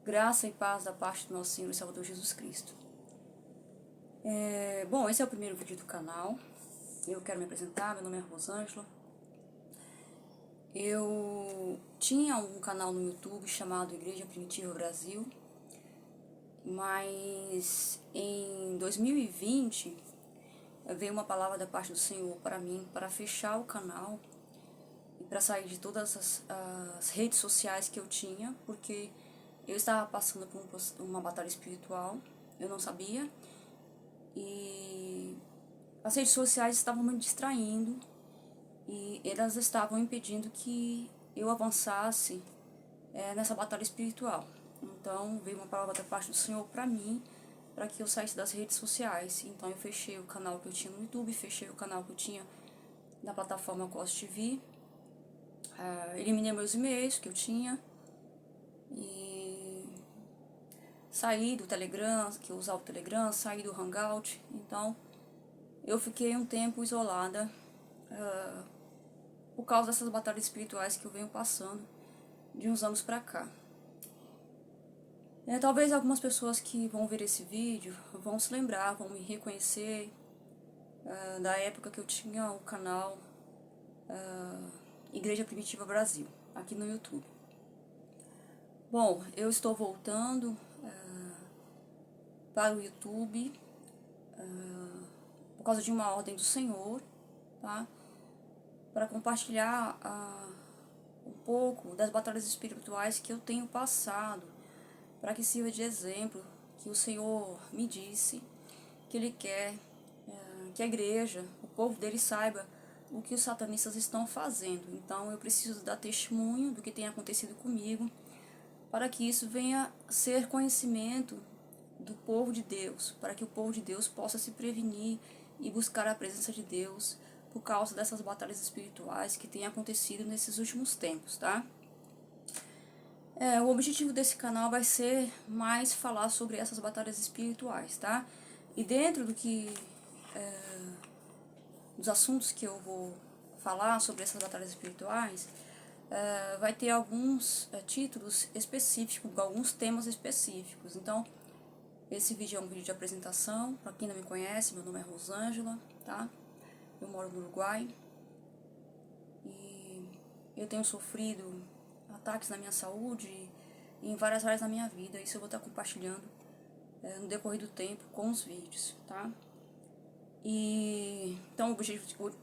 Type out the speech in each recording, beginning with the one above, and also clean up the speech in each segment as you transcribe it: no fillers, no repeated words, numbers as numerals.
Graça e paz da parte do nosso Senhor e Salvador Jesus Cristo. Bom, esse é o primeiro vídeo do canal. Eu quero me apresentar, meu nome é Rosângela. Eu tinha um canal no YouTube chamado Igreja Primitiva Brasil, mas em 2020 veio uma palavra da parte do Senhor para mim, para fechar o canal e para sair de todas as redes sociais que eu tinha, porque eu estava passando por uma batalha espiritual, eu não sabia, e as redes sociais estavam me distraindo e elas estavam impedindo que eu avançasse nessa batalha espiritual. Então veio uma palavra da parte do Senhor para mim, para que eu saísse das redes sociais. Então eu fechei o canal que eu tinha no YouTube, fechei o canal que eu tinha na plataforma Cos TV, eliminei meus e-mails que eu tinha e saí do Telegram, que eu usava o Telegram, saí do Hangout. Então eu fiquei um tempo isolada por causa dessas batalhas espirituais que eu venho passando de uns anos pra cá. Talvez algumas pessoas que vão ver esse vídeo vão se lembrar, vão me reconhecer da época que eu tinha o canal Igreja Primitiva Brasil, aqui no YouTube. Bom, eu estou voltando para o YouTube por causa de uma ordem do Senhor, tá? Para compartilhar um pouco das batalhas espirituais que eu tenho passado, para que sirva de exemplo, que o Senhor me disse que Ele quer que a igreja, o povo dele, saiba o que os satanistas estão fazendo. Então eu preciso dar testemunho do que tem acontecido comigo, para que isso venha ser conhecimento do povo de Deus, para que o povo de Deus possa se prevenir e buscar a presença de Deus por causa dessas batalhas espirituais que têm acontecido nesses últimos tempos, tá? O objetivo desse canal vai ser mais falar sobre essas batalhas espirituais, tá? E dentro dos assuntos que eu vou falar sobre essas batalhas espirituais, vai ter alguns títulos específicos, alguns temas específicos. Então, esse vídeo é um vídeo de apresentação. Para quem não me conhece, meu nome é Rosângela, tá? Eu moro no Uruguai e eu tenho sofrido ataques na minha saúde e em várias áreas da minha vida. Isso eu vou estar compartilhando no decorrer do tempo com os vídeos, tá? Então,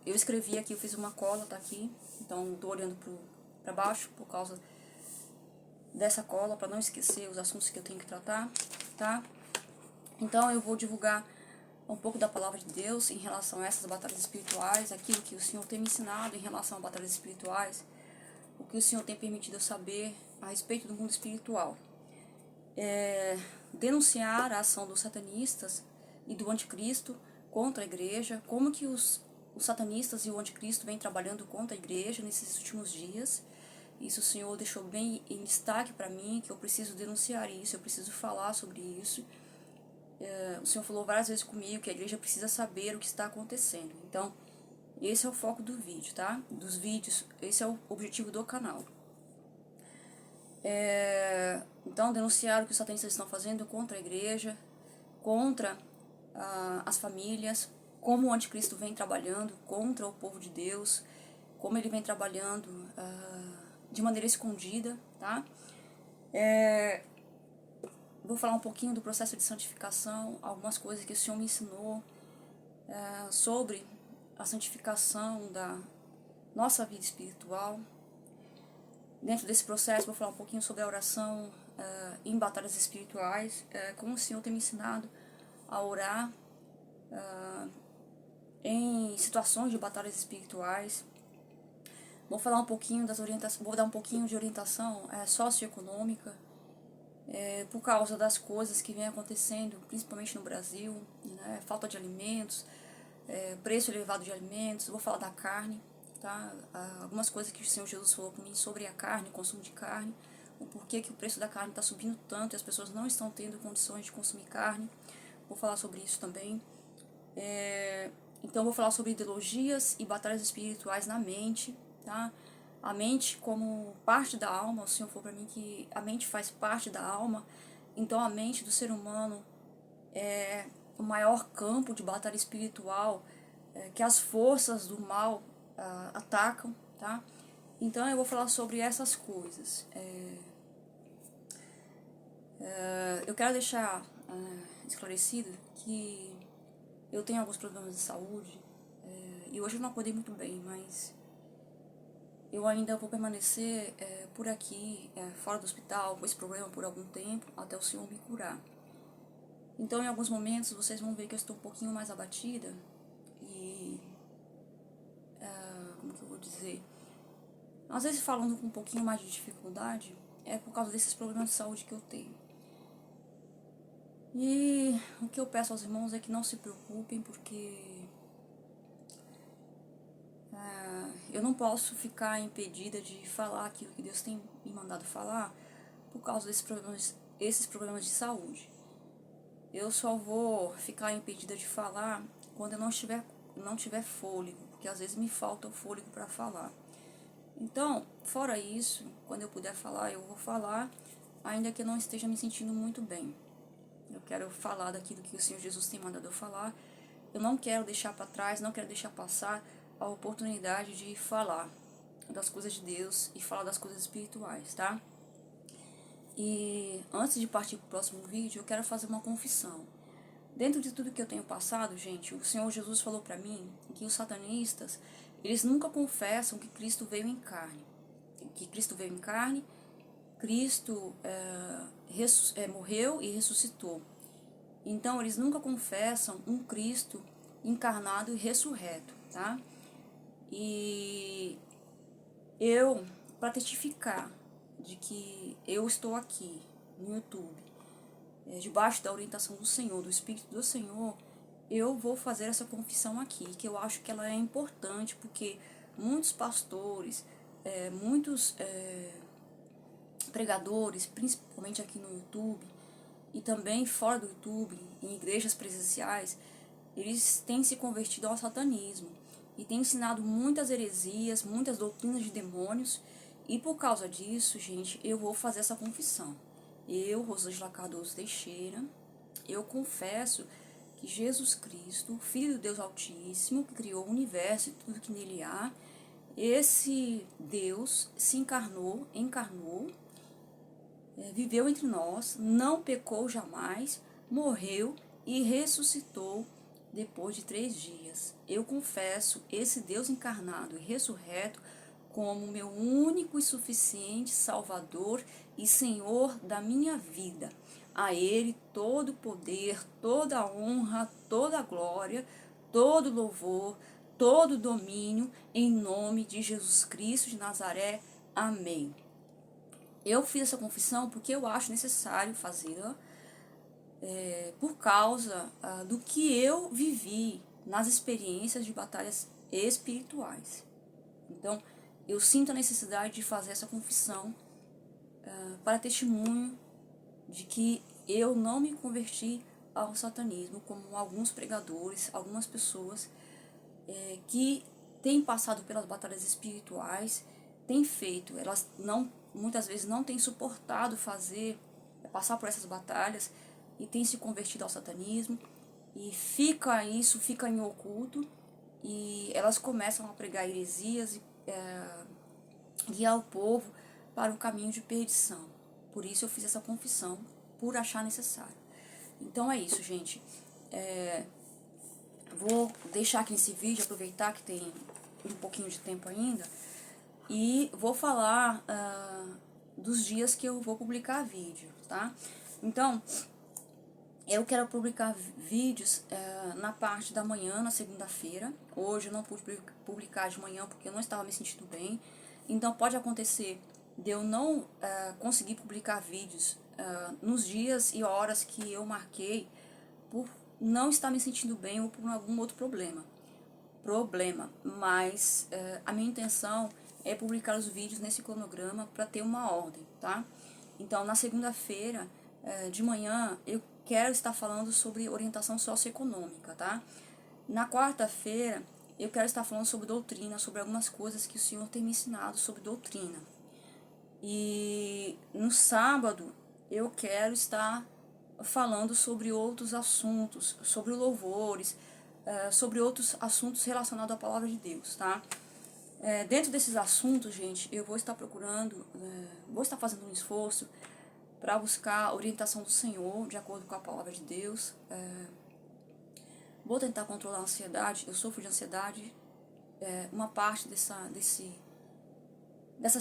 eu escrevi aqui, eu fiz uma cola, tá aqui. Então, tô olhando para baixo por causa dessa cola, para não esquecer os assuntos que eu tenho que tratar, tá? Então, eu vou divulgar um pouco da palavra de Deus em relação a essas batalhas espirituais, aquilo que o Senhor tem me ensinado em relação a batalhas espirituais, o que o Senhor tem permitido eu saber a respeito do mundo espiritual. Denunciar a ação dos satanistas e do anticristo contra a igreja, como que os satanistas e o anticristo vêm trabalhando contra a igreja nesses últimos dias. Isso o Senhor deixou bem em destaque para mim, que eu preciso denunciar isso, eu preciso falar sobre isso. O Senhor falou várias vezes comigo que a igreja precisa saber o que está acontecendo. Então, esse é o foco do vídeo, tá? Dos vídeos, esse é o objetivo do canal. Então, denunciar o que os satanistas estão fazendo contra a igreja, contra as famílias, como o anticristo vem trabalhando contra o povo de Deus, como ele vem trabalhando de maneira escondida, tá? Vou falar um pouquinho do processo de santificação, algumas coisas que o Senhor me ensinou sobre a santificação da nossa vida espiritual. Dentro desse processo, vou falar um pouquinho sobre a oração em batalhas espirituais, como o Senhor tem me ensinado a orar em situações de batalhas espirituais. Vou falar um pouquinho das orientações, vou dar um pouquinho de orientação socioeconômica, por causa das coisas que vem acontecendo, principalmente no Brasil, né? Falta de alimentos, preço elevado de alimentos. Vou falar da carne, tá? Algumas coisas que o Senhor Jesus falou para mim sobre a carne, consumo de carne, o porquê que o preço da carne está subindo tanto e as pessoas não estão tendo condições de consumir carne. Vou falar sobre isso também. Então, vou falar sobre ideologias e batalhas espirituais na mente, tá? a mente como parte da alma. O Senhor falou para mim que a mente faz parte da alma, então a mente do ser humano é o maior campo de batalha espiritual que as forças do mal atacam, tá? Então eu vou falar sobre essas coisas. Eu quero deixar esclarecido que eu tenho alguns problemas de saúde e hoje eu não acordei muito bem, mas eu ainda vou permanecer por aqui, fora do hospital, com esse problema por algum tempo, até o Senhor me curar. Então, em alguns momentos, vocês vão ver que eu estou um pouquinho mais abatida e, como que eu vou dizer, às vezes falando com um pouquinho mais de dificuldade, é por causa desses problemas de saúde que eu tenho. E o que eu peço aos irmãos é que não se preocupem, porque eu não posso ficar impedida de falar aquilo que Deus tem me mandado falar por causa esses problemas de saúde. Eu só vou ficar impedida de falar quando eu não tiver fôlego, porque às vezes me falta o fôlego para falar. Então, fora isso, quando eu puder falar, eu vou falar, ainda que eu não esteja me sentindo muito bem. Eu quero falar daquilo que o Senhor Jesus tem mandado eu falar. Eu não quero deixar para trás, não quero deixar passar a oportunidade de falar das coisas de Deus e falar das coisas espirituais, tá? E antes de partir para o próximo vídeo, eu quero fazer uma confissão. Dentro de tudo que eu tenho passado, gente, o Senhor Jesus falou para mim que os satanistas, eles nunca confessam que Cristo veio em carne. Que Cristo veio em carne, Cristo morreu e ressuscitou. Então, eles nunca confessam um Cristo encarnado e ressurreto, tá? E eu, para testificar de que eu estou aqui no YouTube, debaixo da orientação do Senhor, do Espírito do Senhor, eu vou fazer essa confissão aqui, que eu acho que ela é importante, porque muitos pastores, muitos pregadores, principalmente aqui no YouTube, e também fora do YouTube, em igrejas presenciais, eles têm se convertido ao satanismo e têm ensinado muitas heresias, muitas doutrinas de demônios, e por causa disso, gente, eu vou fazer essa confissão. Eu, Rosângela Cardoso Teixeira, eu confesso que Jesus Cristo, Filho do Deus Altíssimo, que criou o universo e tudo que nele há, esse Deus se encarnou, viveu entre nós, não pecou jamais, morreu e ressuscitou depois de 3 dias. Eu confesso esse Deus encarnado e ressurreto como meu único e suficiente Salvador e Senhor da minha vida. A Ele todo o poder, toda a honra, toda a glória, todo o louvor, todo o domínio, em nome de Jesus Cristo de Nazaré. Amém. Eu fiz essa confissão porque eu acho necessário fazê-la por causa do que eu vivi nas experiências de batalhas espirituais. Então, eu sinto a necessidade de fazer essa confissão para testemunho de que eu não me converti ao satanismo, como alguns pregadores, algumas pessoas que têm passado pelas batalhas espirituais, têm feito, elas muitas vezes não têm suportado passar por essas batalhas e têm se convertido ao satanismo, e fica em oculto, e elas começam a pregar heresias e guiar o povo para o caminho de perdição. Por isso eu fiz essa confissão, por achar necessário. Então é isso, gente. Vou deixar aqui nesse vídeo, aproveitar que tem um pouquinho de tempo ainda, e vou falar dos dias que eu vou publicar vídeo, tá? Então, eu quero publicar vídeos na parte da manhã, na segunda-feira. Hoje eu não pude publicar de manhã porque eu não estava me sentindo bem. Então pode acontecer de eu não conseguir publicar vídeos nos dias e horas que eu marquei por não estar me sentindo bem ou por algum outro problema. Mas a minha intenção é publicar os vídeos nesse cronograma para ter uma ordem, tá? Então na segunda-feira de manhã eu quero estar falando sobre orientação socioeconômica, tá? Na quarta-feira eu quero estar falando sobre doutrina, sobre algumas coisas que o Senhor tem me ensinado sobre doutrina. E no sábado eu quero estar falando sobre outros assuntos, sobre louvores, sobre outros assuntos relacionados à palavra de Deus, tá? Dentro desses assuntos, gente, eu vou estar procurando, vou estar fazendo um esforço para buscar a orientação do Senhor, de acordo com a palavra de Deus. Vou tentar controlar a ansiedade, eu sofro de ansiedade. Uma parte dessas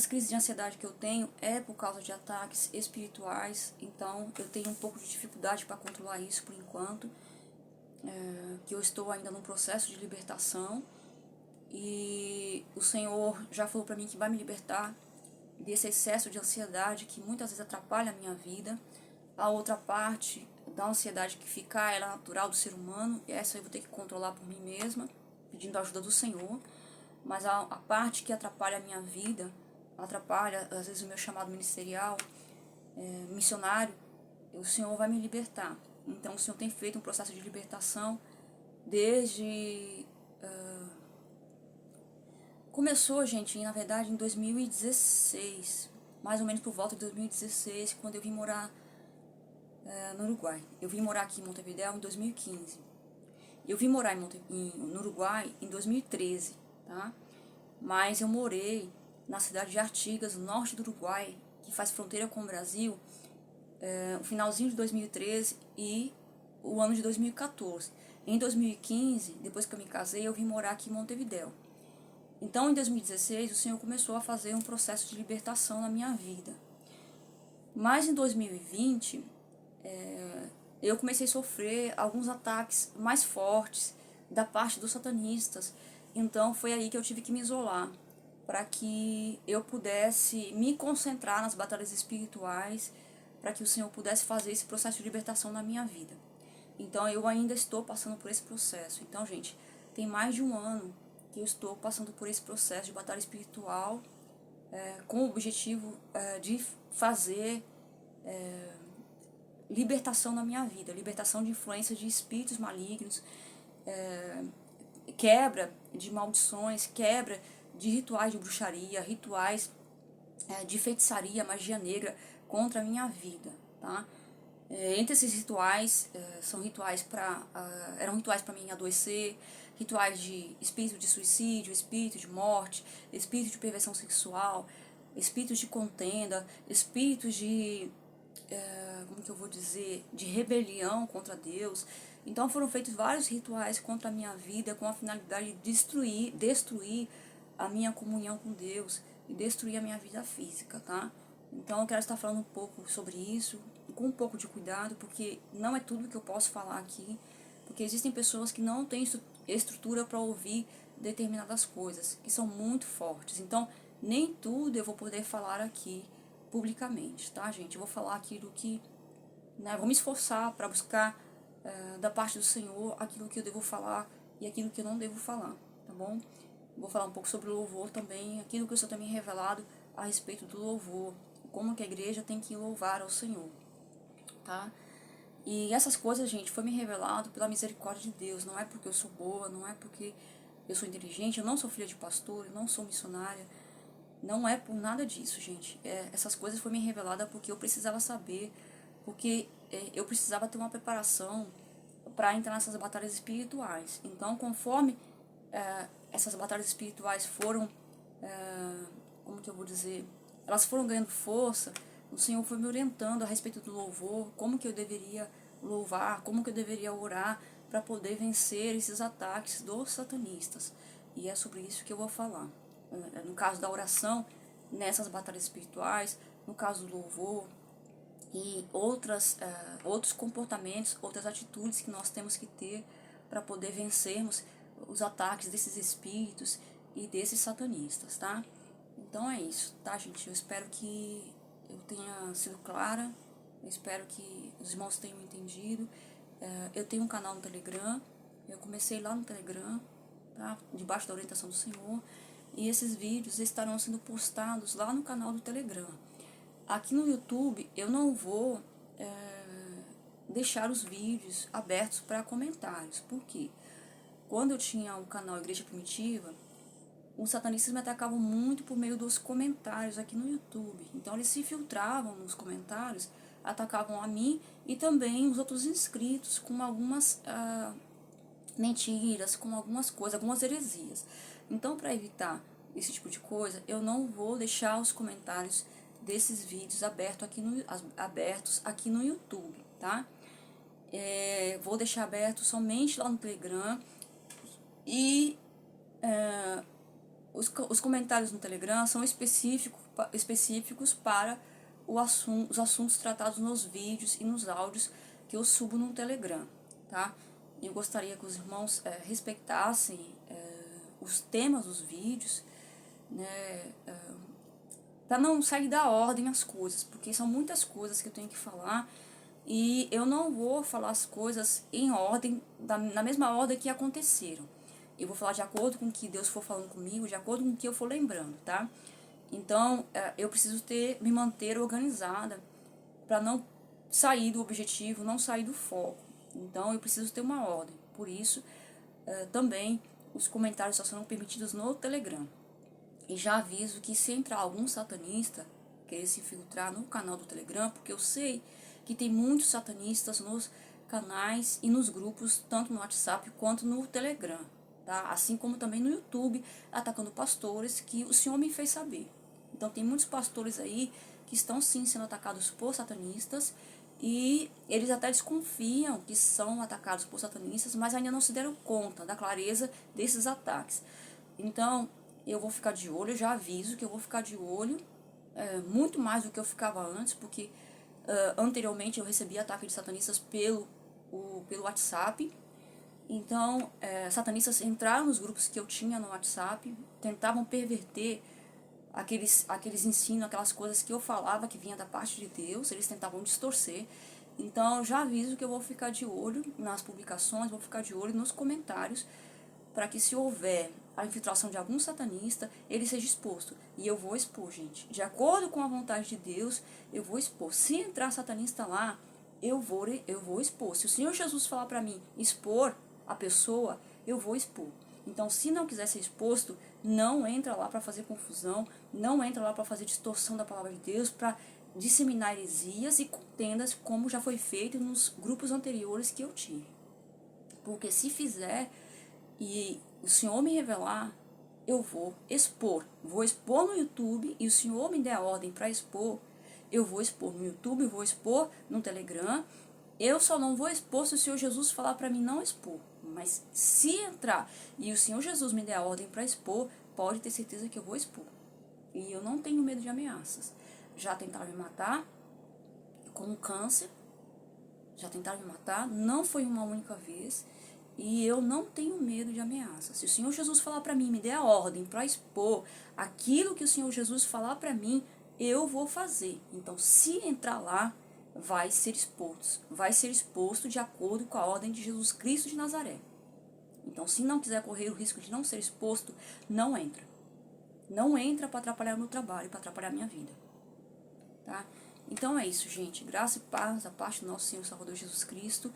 crises de ansiedade que eu tenho é por causa de ataques espirituais, então eu tenho um pouco de dificuldade para controlar isso por enquanto, que eu estou ainda num processo de libertação, e o Senhor já falou para mim que vai me libertar desse excesso de ansiedade que muitas vezes atrapalha a minha vida. A outra parte da ansiedade que fica, ela é natural do ser humano, e essa eu vou ter que controlar por mim mesma, pedindo a ajuda do Senhor. Mas a parte que atrapalha a minha vida, atrapalha às vezes o meu chamado ministerial, missionário, o Senhor vai me libertar. Então o Senhor tem feito um processo de libertação desde... Começou, gente, na verdade em 2016, mais ou menos por volta de 2016, quando eu vim morar no Uruguai. Eu vim morar aqui em Montevidéu em 2015. Eu vim morar no Uruguai em 2013, tá? Mas eu morei na cidade de Artigas, no norte do Uruguai, que faz fronteira com o Brasil, o finalzinho de 2013 e o ano de 2014. Em 2015, depois que eu me casei, eu vim morar aqui em Montevidéu. Então, em 2016, o Senhor começou a fazer um processo de libertação na minha vida. Mas em 2020, eu comecei a sofrer alguns ataques mais fortes da parte dos satanistas. Então foi aí que eu tive que me isolar, para que eu pudesse me concentrar nas batalhas espirituais, para que o Senhor pudesse fazer esse processo de libertação na minha vida. Então eu ainda estou passando por esse processo. Então, gente, tem mais de um ano que eu estou passando por esse processo de batalha espiritual, com o objetivo de fazer libertação na minha vida, libertação de influências de espíritos malignos, quebra de maldições, quebra de rituais de bruxaria, rituais de feitiçaria, magia negra contra a minha vida, tá? Entre esses rituais, são rituais eram rituais para mim adoecer, rituais de espírito de suicídio, espírito de morte, espírito de perversão sexual, espíritos de contenda, espíritos de como que eu vou dizer, de rebelião contra Deus. Então foram feitos vários rituais contra a minha vida com a finalidade de destruir a minha comunhão com Deus e destruir a minha vida física, tá? Então eu quero estar falando um pouco sobre isso, com um pouco de cuidado, porque não é tudo que eu posso falar aqui, porque existem pessoas que não têm estrutura para ouvir determinadas coisas, que são muito fortes. Então, nem tudo eu vou poder falar aqui publicamente, tá, gente? Eu vou falar aquilo que, vou me esforçar para buscar da parte do Senhor aquilo que eu devo falar e aquilo que eu não devo falar, tá bom? Vou falar um pouco sobre o louvor também, aquilo que o Senhor tem me revelado a respeito do louvor, como que a igreja tem que louvar ao Senhor, tá? E essas coisas, gente, foi me revelado pela misericórdia de Deus, não é porque eu sou boa, não é porque eu sou inteligente, eu não sou filha de pastor, eu não sou missionária, não é por nada disso, gente. Essas coisas foram me reveladas porque eu precisava saber, porque eu precisava ter uma preparação para entrar nessas batalhas espirituais. Então, conforme essas batalhas espirituais foram, como que eu vou dizer, elas foram ganhando força, o Senhor foi me orientando a respeito do louvor, como que eu deveria louvar, como que eu deveria orar para poder vencer esses ataques dos satanistas. E é sobre isso que eu vou falar. No caso da oração, nessas batalhas espirituais, no caso do louvor e outros comportamentos, outras atitudes que nós temos que ter para poder vencermos os ataques desses espíritos e desses satanistas, tá? Então é isso, tá, gente? Eu espero que eu tenha sido clara, eu espero que os irmãos tenham entendido. Eu tenho um canal no Telegram, eu comecei lá no Telegram, tá? Debaixo da orientação do Senhor, e esses vídeos estarão sendo postados lá no canal do Telegram. Aqui no YouTube eu não vou deixar os vídeos abertos para comentários, por quê? quando eu tinha um canal Igreja Primitiva, os satanistas me atacavam muito por meio dos comentários aqui no YouTube. Então eles se filtravam nos comentários, atacavam a mim e também os outros inscritos com algumas mentiras, com algumas coisas, algumas heresias. Então, para evitar esse tipo de coisa, eu não vou deixar os comentários desses vídeos abertos aqui no YouTube, tá? Vou deixar aberto somente lá no Telegram e os comentários no Telegram são específicos para os assuntos tratados nos vídeos e nos áudios que eu subo no Telegram, tá? Eu gostaria que os irmãos respeitassem os temas dos vídeos, né, para não sair da ordem as coisas, porque são muitas coisas que eu tenho que falar e eu não vou falar as coisas em ordem, na mesma ordem que aconteceram. Eu vou falar de acordo com o que Deus for falando comigo, de acordo com o que eu for lembrando, tá? Então, eu preciso me manter organizada para não sair do objetivo, não sair do foco. Então, eu preciso ter uma ordem. Por isso, também, os comentários só serão permitidos no Telegram. E já aviso que se entrar algum satanista, querer se infiltrar no canal do Telegram, porque eu sei que tem muitos satanistas nos canais e nos grupos, tanto no WhatsApp quanto no Telegram, tá? Assim como também no YouTube, atacando pastores, que o Senhor me fez saber. Então tem muitos pastores aí que estão sim sendo atacados por satanistas e eles até desconfiam que são atacados por satanistas, mas ainda não se deram conta da clareza desses ataques. Então eu vou ficar de olho, eu já aviso que eu vou ficar de olho, muito mais do que eu ficava antes, porque anteriormente eu recebia ataques de satanistas pelo WhatsApp. Então, satanistas entraram nos grupos que eu tinha no WhatsApp, tentavam perverter aqueles ensinos, aquelas coisas que eu falava que vinha da parte de Deus, eles tentavam distorcer. Então, já aviso que eu vou ficar de olho nas publicações, vou ficar de olho nos comentários, para que se houver a infiltração de algum satanista, ele seja exposto. E eu vou expor, gente. De acordo com a vontade de Deus, eu vou expor. Se entrar satanista lá, eu vou expor. Se o Senhor Jesus falar para mim expor a pessoa, eu vou expor. Então, se não quiser ser exposto, não entra lá para fazer confusão, não entra lá para fazer distorção da palavra de Deus, para disseminar heresias e contendas, como já foi feito nos grupos anteriores que eu tive. Porque se fizer e o Senhor me revelar, eu vou expor. Vou expor no YouTube e o Senhor me der a ordem para expor, eu vou expor no YouTube, eu vou expor no Telegram. Eu só não vou expor se o Senhor Jesus falar para mim não expor. Mas se entrar e o Senhor Jesus me der a ordem para expor, pode ter certeza que eu vou expor. E eu não tenho medo de ameaças. Já tentaram me matar com câncer. Já tentaram me matar. Não foi uma única vez. E eu não tenho medo de ameaças. Se o Senhor Jesus falar para mim, me der a ordem para expor aquilo que o Senhor Jesus falar para mim, eu vou fazer. Então, se entrar lá, vai ser exposto de acordo com a ordem de Jesus Cristo de Nazaré. Então, se não quiser correr o risco de não ser exposto, não entra. Não entra para atrapalhar o meu trabalho, para atrapalhar a minha vida. Tá? Então é isso, gente. Graça e paz da parte do nosso Senhor Salvador Jesus Cristo.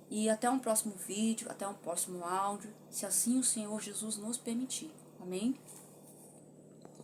E até um próximo vídeo, até um próximo áudio, se assim o Senhor Jesus nos permitir. Amém?